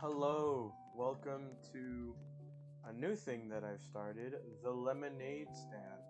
Hello, welcome to a new thing that I've started, the Lemonade Stand.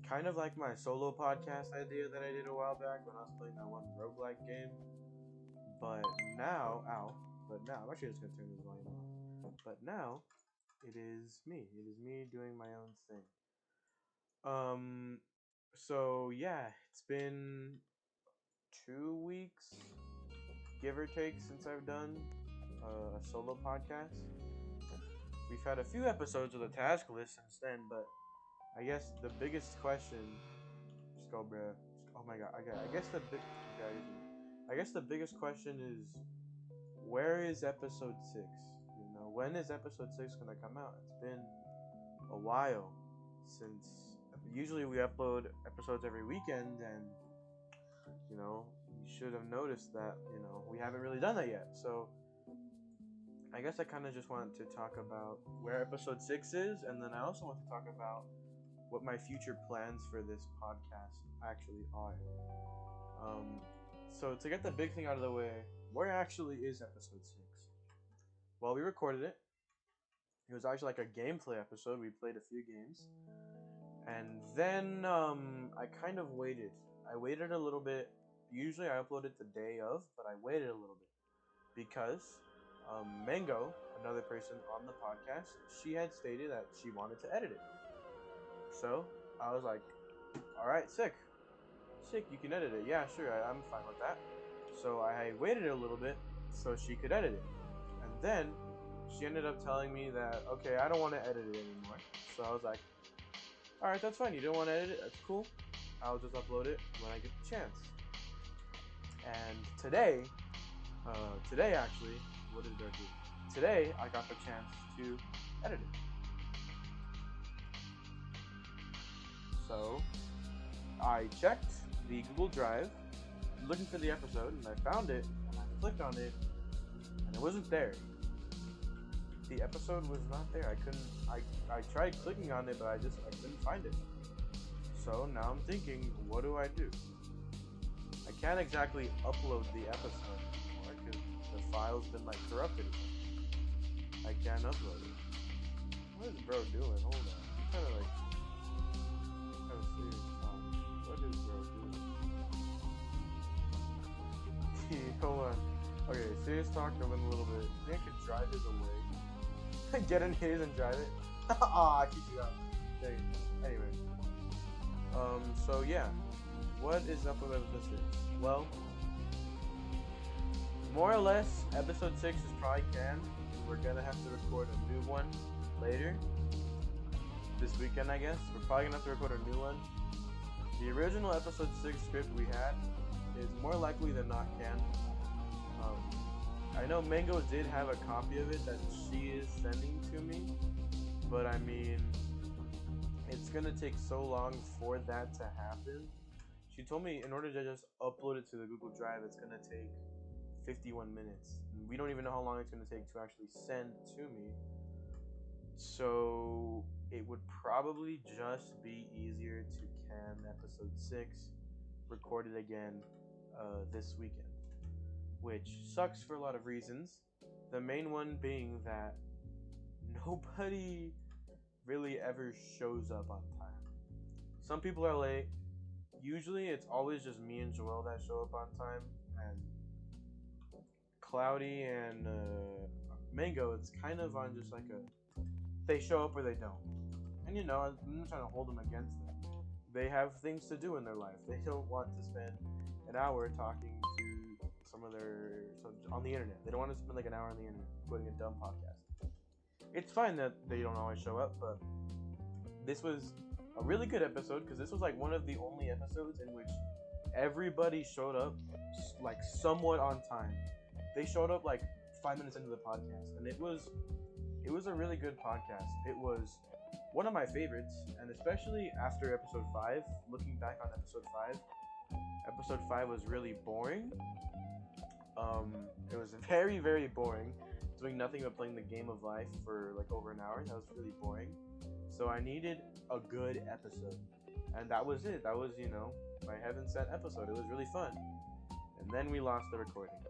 Kind of like my solo podcast idea that I did a while back when I was playing that one roguelike game. But now, I'm actually just gonna turn this volume off. But now, it is me. It is me doing my own thing. So yeah, it's been 2 weeks, give or take, since I've done a solo podcast. We've had a few episodes of the task list since then, but I guess the biggest question, just go, bro. Oh my god. Okay, I guess the biggest question is, where is episode 6? When is episode 6 gonna come out? It's been a while since. Usually we upload episodes every weekend, and you should have noticed that we haven't really done that yet. So I guess I kind of just wanted to talk about where episode 6 is, and then I also want to talk about what my future plans for this podcast actually are. So to get the big thing out of the way, where actually is episode 6? Well, we recorded it. It was actually like a gameplay episode. We played a few games. And then I kind of waited. I waited a little bit. Usually I upload it the day of, but I waited a little bit because Mango, another person on the podcast, she had stated that she wanted to edit it. So I was like, all right, sick, you can edit it. Yeah, sure, I'm fine with that. So I waited a little bit so she could edit it. And then she ended up telling me that, okay, I don't want to edit it anymore. So I was like, all right, that's fine. You don't want to edit it? That's cool. I'll just upload it when I get the chance. And today actually, what did I do? Today, I got the chance to edit it. So, I checked the Google Drive, looking for the episode, and I found it, and I clicked on it, and it wasn't there. The episode was not there. I tried clicking on it, but I couldn't find it. So now I'm thinking, what do I do? I can't exactly upload the episode anymore because the file's been corrupted. I can't upload it. What is bro doing? Hold on. I'm trying to serious talk. What is bro doing? Hold on. Okay, serious talk over a little bit. I think I could drive his away. Get in his and drive it. I keep you out. Dang. Anyway. So yeah. What is up with episode 6? Well, more or less, episode 6 is probably canned. We're gonna have to record a new one later. This weekend, I guess. We're probably gonna have to record a new one. The original episode 6 script we had is more likely than not canned. I know Mango did have a copy of it that she is sending to me, but I mean, it's gonna take so long for that to happen. She told me in order to just upload it to the Google Drive, it's gonna take 51 minutes. And we don't even know how long it's gonna take to actually send to me. So it would probably just be easier to can episode 6, record it again this weekend. Which sucks for a lot of reasons. The main one being that nobody really ever shows up on time. Some people are late. Usually it's always just me and Joel that show up on time, and Cloudy and Mango, it's kind of on just they show up or they don't. And I'm not trying to hold them against them. They have things to do in their life. They don't want to spend an hour talking to on the internet. They don't want to spend an hour on the internet recording a dumb podcast. It's fine that they don't always show up, but this was a really good episode because this was one of the only episodes in which everybody showed up somewhat on time. They showed up 5 minutes into the podcast, and it was a really good podcast. It was one of my favorites, and especially after episode 5, looking back on episode 5 was really boring. It was very, very boring, doing nothing but playing the game of life for over an hour. That was really boring. So I needed a good episode, and that was it. That was, my heaven sent episode. It was really fun, and then we lost the recording.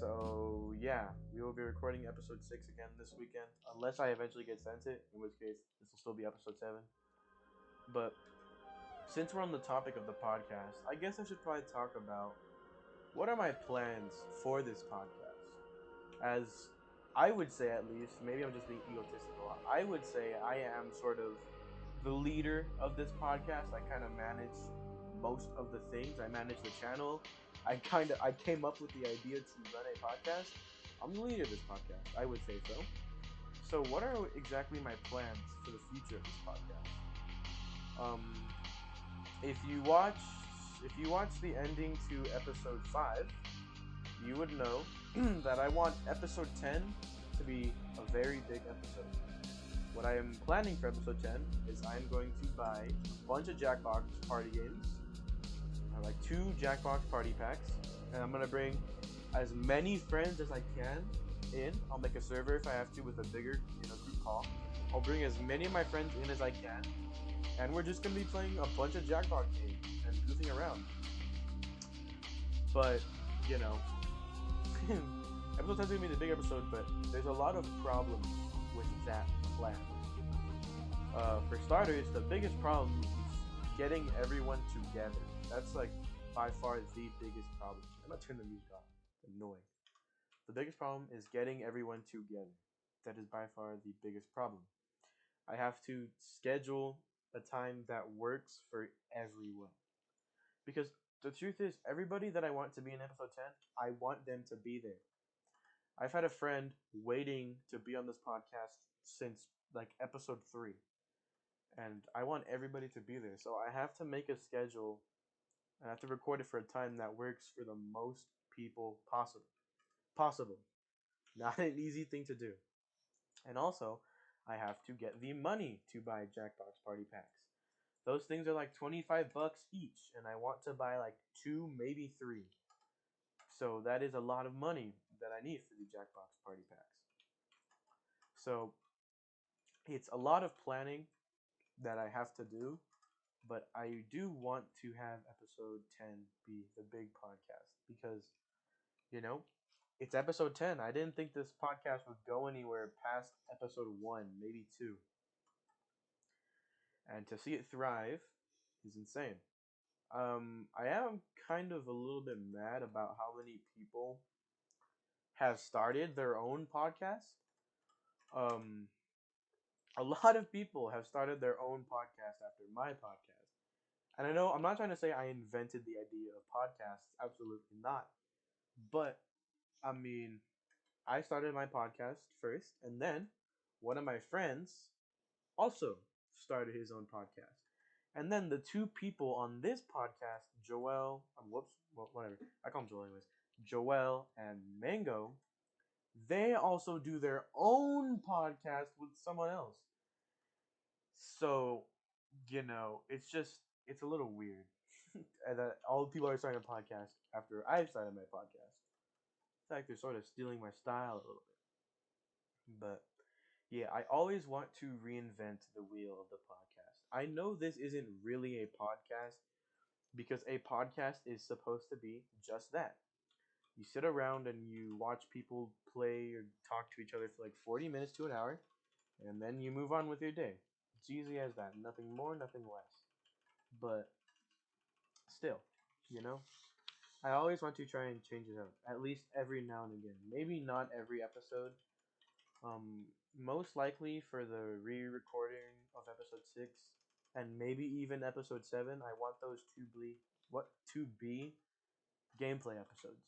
So yeah, we will be recording episode 6 again this weekend, unless I eventually get sent it, in which case this will still be episode 7. But since we're on the topic of the podcast, I guess I should probably talk about what are my plans for this podcast. As I would say, at least, maybe I'm just being egotistical. I would say I am sort of the leader of this podcast. I kind of manage most of the things. I manage the channel. I came up with the idea to run a podcast. I'm the leader of this podcast. I would say so. So what are exactly my plans for the future of this podcast? Um, if you watch if you watch the ending to episode 5, you would know that I want episode 10 to be a very big episode. What I am planning for episode 10 is I'm going to buy a bunch of Jackbox party games, like 2 Jackbox party packs, and I'm going to bring as many friends as I can in. I'll make a server if I have to with a bigger group call. I'll bring as many of my friends in as I can, and we're just going to be playing a bunch of Jackbox games and goofing around. But, you know, episode 10 is going to be the big episode, but there's a lot of problems with that plan. For starters, the biggest problem is getting everyone together. That's like by far the biggest problem. I'm not turning the music off. It's annoying. The biggest problem is getting everyone together. That is by far the biggest problem. I have to schedule a time that works for everyone. Because the truth is, everybody that I want to be in episode 10, I want them to be there. I've had a friend waiting to be on this podcast since like episode 3. And I want everybody to be there. So I have to make a schedule and I have to record it for a time that works for the most people possible. Possible. Not an easy thing to do. And also, I have to get the money to buy Jackbox party packs. Those things are like 25 bucks each, and I want to buy like 2, maybe 3. So that is a lot of money that I need for the Jackbox party packs. So it's a lot of planning that I have to do, but I do want to have episode 10 be the big podcast because, you know, it's episode 10. I didn't think this podcast would go anywhere past episode 1, maybe 2. And to see it thrive is insane. I am kind of a little bit mad about how many people have started their own podcast. Um, a lot of people have started their own podcast after my podcast. And I know I'm not trying to say I invented the idea of podcasts, absolutely not. But I mean, I started my podcast first, and then one of my friends also started his own podcast. And then the 2 people on this podcast, Joel, whatever, I call him Joel anyways, Joel and Mango, they also do their own podcast with someone else. So, it's a little weird. And that all the people are starting a podcast after I've started my podcast. It's like they're sort of stealing my style a little bit. But yeah, I always want to reinvent the wheel of the podcast. I know this isn't really a podcast because a podcast is supposed to be just that. You sit around and you watch people play or talk to each other for like 40 minutes to an hour, and then you move on with your day. It's easy as that. Nothing more, nothing less. But still, you know, I always want to try and change it up, at least every now and again. Maybe not every episode. Most likely for the re-recording of episode 6 and maybe even episode 7, I want those to be gameplay episodes.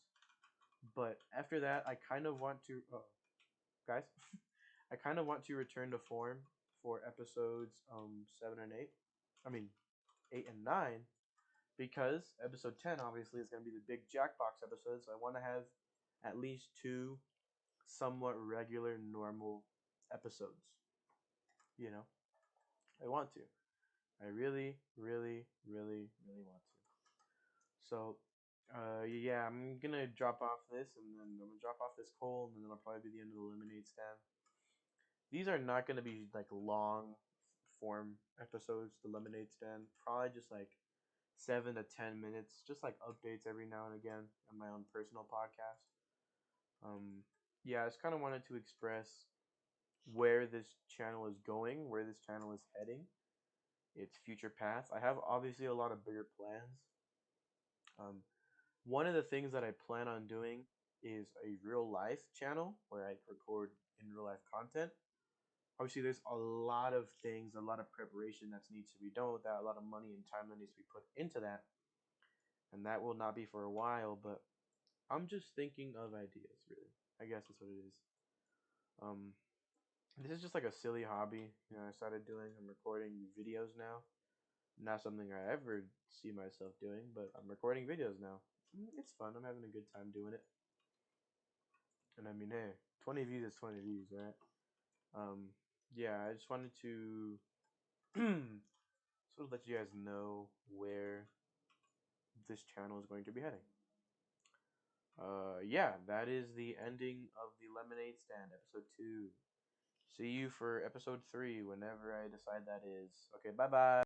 But after that, I kind of want to guys, I kind of want to return to form for episodes 7 and 8. I mean, 8 and 9 because episode 10 obviously is going to be the big Jackbox episode, so I want to have at least 2 somewhat regular normal episodes. You know, I want to. I really, really, really, really want to. So, yeah, I'm gonna drop off this, and then I'm gonna drop off this coal, and then that'll probably be the end of the lemonade stand. These are not gonna be like long form episodes. The lemonade stand, probably just like 7 to 10 minutes, just like updates every now and again on my own personal podcast. Um, yeah, I just kind of wanted to express where this channel is going, where this channel is heading, its future path. I have obviously a lot of bigger plans. Um, One of the things that I plan on doing is a real life channel where I record in real life content. Obviously, there's a lot of things, a lot of preparation that needs to be done with that, a lot of money and time that needs to be put into that, and that will not be for a while. But I'm just thinking of ideas, really. I guess that's what it is. Um, this is just like a silly hobby, I started doing. I'm recording videos now. Not something I ever see myself doing, but I'm recording videos now. It's fun. I'm having a good time doing it. And I mean, hey, 20 views is 20 views, right? Um, yeah, I just wanted to sort of let you guys know where this channel is going to be heading. Yeah, that is the ending of the Lemonade Stand, episode 2. See you for episode 3 whenever I decide that is. Okay, bye bye.